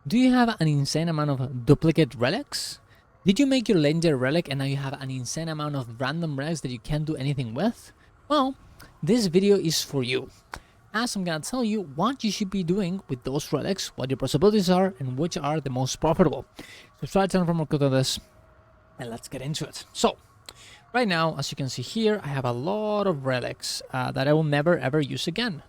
Do you have an insane amount of duplicate relics? Did you make your legendary relic and now you have an insane amount of random relics that you can't do anything with? Well, this video is for you, as I'm gonna tell you what you should be doing with those relics, what your possibilities are, and which are the most profitable. Subscribe to for more content on this, and let's get into it. So, right now, as you can see here, I have a lot of relics that I will never ever use again,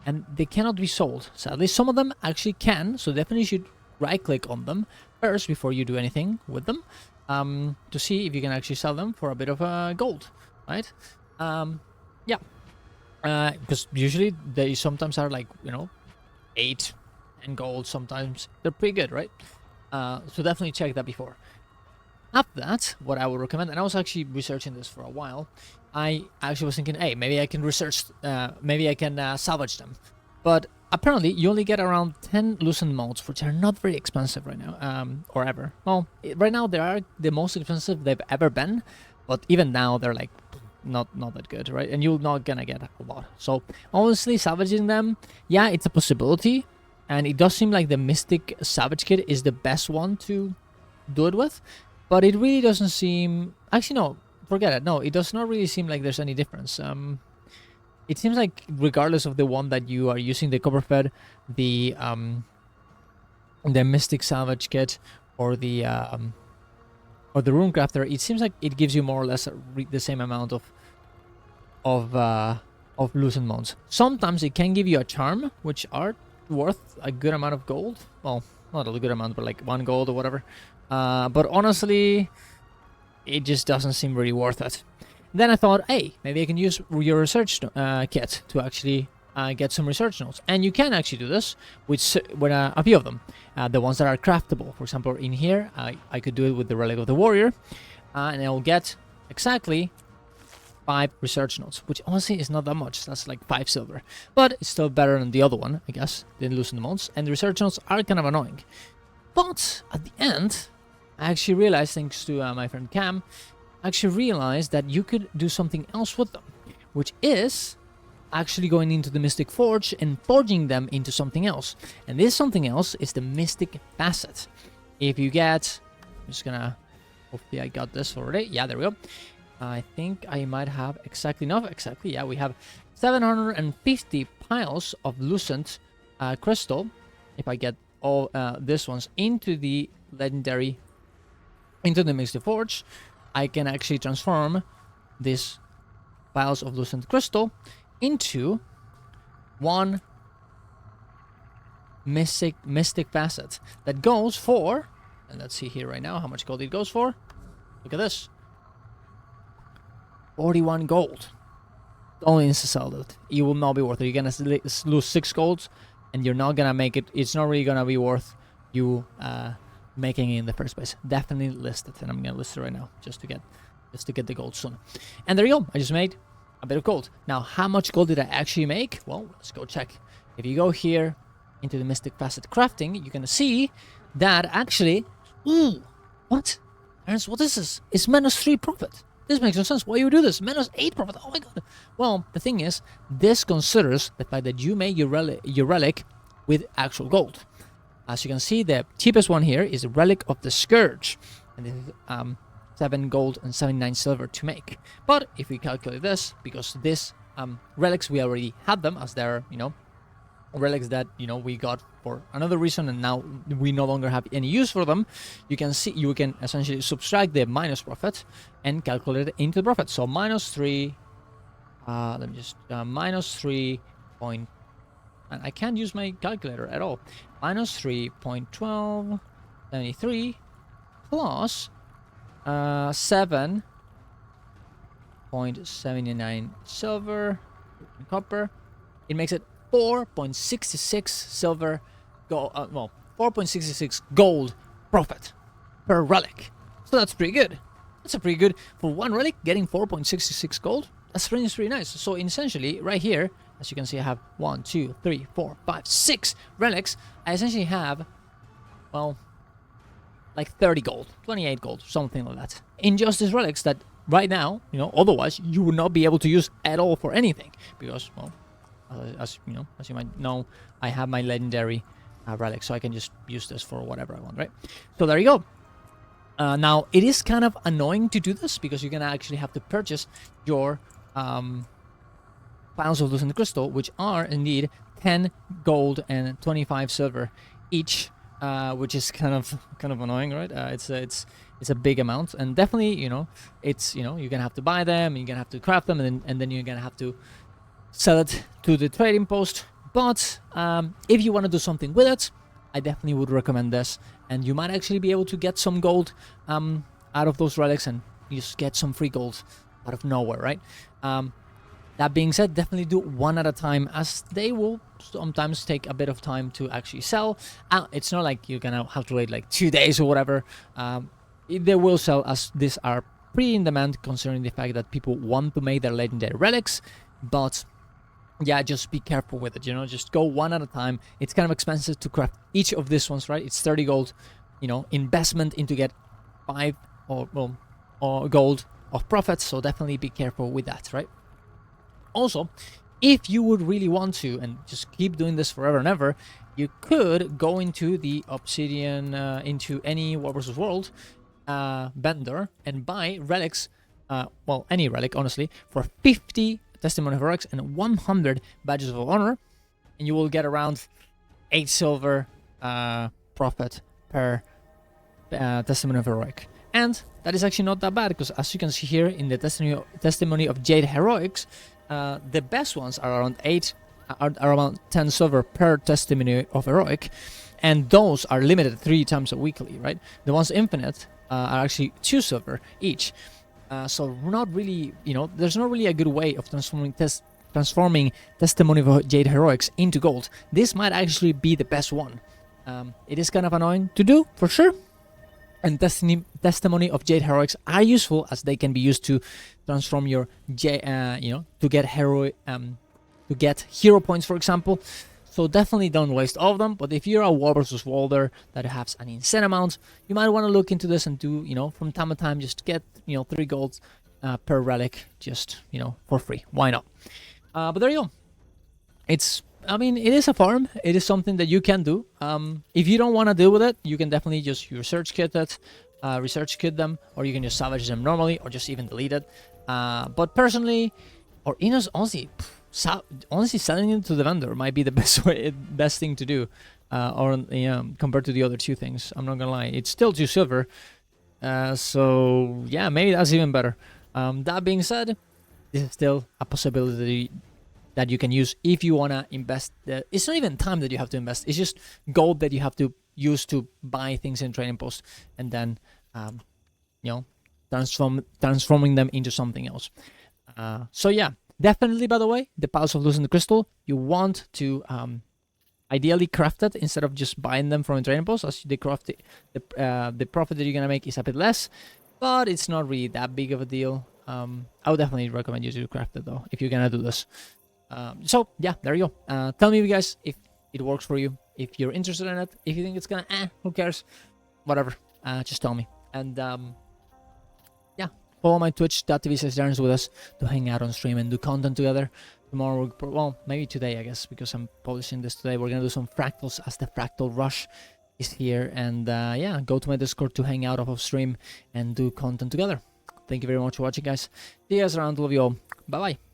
and they cannot be sold. Sadly, some of them actually can, so definitely should right-click on them first before you do anything with them, to see if you can actually sell them for a bit of gold, right? Yeah. Because usually they sometimes are like, 8 and gold. Sometimes they're pretty good, right? So definitely check that before. After that, what I would recommend, and I was actually researching this for a while, I actually was thinking, hey, maybe I can research, maybe I can salvage them. But apparently you only get around 10 loosened modes, which are not very expensive right now, or ever. Well, right now they are the most expensive they've ever been, but even now they're like not that good, right? And you're not gonna get a lot. So honestly, salvaging them, yeah, it's a possibility, and it does seem like the Mystic Salvage Kit is the best one to do it with, but it really doesn't seem, actually no, forget it. No, it does not really seem like there's any difference. It seems like regardless of the one that you are using, the Copperfed, the Mystic Salvage Kit, or the Rune Crafter, it seems like it gives you more or less the same amount of loosened modes. Sometimes it can give you a charm, which are worth a good amount of gold. Well, not a good amount, but like 1 gold or whatever. But honestly, it just doesn't seem really worth it. Then I thought, hey, maybe I can use your research kit to actually get some research notes. And you can actually do this with a few of them. The ones that are craftable. For example, in here, I could do it with the Relic of the Warrior. And I'll get exactly 5 research notes, which honestly is not that much. That's like 5 silver. But it's still better than the other one, I guess, than loosened modes. And the research notes are kind of annoying. But at the end, I actually realized, thanks to my friend Cam, I actually realized that you could do something else with them, which is actually going into the Mystic Forge and forging them into something else. And this something else is the Mystic Facet. If you get, I'm just gonna, hopefully I got this already. Yeah, there we go. I think I might have exactly enough. Exactly, yeah, we have 750 piles of loosened crystal. If I get all these ones into the legendary, into the Mystic Forge, I can actually transform these piles of loosened crystal into one mystic facet that goes for, and let's see here right now how much gold it goes for. Look at this, 41 gold. Only in sell it. It will not be worth it. You're gonna lose 6 golds, and you're not gonna make it. It's not really gonna be worth you making it in the first place. Definitely list it, and I'm gonna list it right now just to get the gold soon. And there you go. I just made a bit of gold. Now, how much gold did I actually make? Well, let's go check. If you go here into the Mystic Facet Crafting, you're gonna see that actually, ooh, what? Ernst, what is this? It's -3 profit. This makes no sense. Why you do this? -8 profit. Oh my god. Well, the thing is, this considers the fact that you made your relic with actual gold. As you can see, the cheapest one here is the Relic of the Scourge, and this is 7 gold and 79 silver to make. But if we calculate this, because this relics, we already had them, as they're, relics that, we got for another reason, and now we no longer have any use for them. You can see, you can essentially subtract the minus profit and calculate it into the profit. So -3, let me just, -3 point, and I can't use my calculator at all. -3.1273 plus 7.79 silver and copper. It makes it 4.66 silver gold. Well, 4.66 gold profit per relic. So that's pretty good. That's a pretty good for one relic. Getting 4.66 gold. That's pretty nice. So essentially, right here, as you can see, I have 1, 2, 3, 4, 5, 6 relics. I essentially have, well, like 30 gold, 28 gold, something like that. In just these relics that right now, otherwise you would not be able to use at all for anything. Because, well, as you might know, I have my legendary relic, so I can just use this for whatever I want, right? So there you go. Now, it is kind of annoying to do this because you're going to actually have to purchase your piles of loosened crystal, which are indeed 10 gold and 25 silver each, which is kind of annoying, right? It's a big amount, and definitely, you know, it's, you know, you're gonna have to buy them, you're gonna have to craft them, and then you're gonna have to sell it to the trading post. But if you want to do something with it, I definitely would recommend this, and you might actually be able to get some gold out of those relics, and you just get some free gold out of nowhere, right? That being said, definitely do one at a time, as they will sometimes take a bit of time to actually sell. It's not like you're gonna have to wait like 2 days or whatever. They will sell, as these are pretty in demand, considering the fact that people want to make their legendary relics. But yeah, just be careful with it, you know, just go one at a time. It's kind of expensive to craft each of these ones, right? It's 30 gold, you know, investment into get 5 or gold of profits, so definitely be careful with that, right? Also, if you would really want to and just keep doing this forever and ever, you could go into the obsidian, into any War vs. World vendor and buy relics, well, any relic, honestly, for 50 testimony of heroics and 100 badges of honor, and you will get around 8 silver profit per testimony of heroic. And that is actually not that bad, because as you can see here in the testimony of Jade heroics, the best ones are around 10 silver per testimony of heroic, and those are limited 3 times a weekly, right? The ones infinite are actually 2 silver each. So not really, you know, there's not really a good way of transforming testimony of Jade heroics into gold. This might actually be the best one. It is kind of annoying to do, for sure. And testimony of Jade heroics are useful, as they can be used to transform your you know, to get hero points, for example. So definitely don't waste all of them. But if you're a War vs. Worlder that has an insane amount, you might want to look into this and do, you know, from time to time, just get, you know, 3 gold per relic, just, you know, for free. Why not? But there you go. It's, I mean, it is a farm. It is something that you can do. If you don't want to deal with it, you can definitely just research kit them, or you can just salvage them normally, or just even delete it. But personally, or honestly, selling it to the vendor might be the best thing to do, or compared to the other 2 things. I'm not gonna lie, it's still 2 silver. So yeah, maybe that's even better. That being said, this is still a possibility that you can use if you want to invest. It's not even time that you have to invest, it's just gold that you have to use to buy things in trading post, and then you know, transforming them into something else. So yeah, definitely, by the way, the piles of loosened crystal, you want to ideally craft it instead of just buying them from a trading post, as the profit that you're gonna make is a bit less, but it's not really that big of a deal. I would definitely recommend you to craft it though, if you're gonna do this. So yeah, there you go. Tell me, you guys, if it works for you, if you're interested in it, if you think it's gonna, who cares, whatever, just tell me. And yeah, follow my twitch.tv/Darrens with us to hang out on stream and do content together. Tomorrow, well, maybe today, I guess, because I'm publishing this today, we're gonna do some fractals, as the fractal rush is here. And yeah, go to my Discord to hang out off of stream and do content together. Thank you very much for watching, guys. See you guys around. Love you all. Bye bye.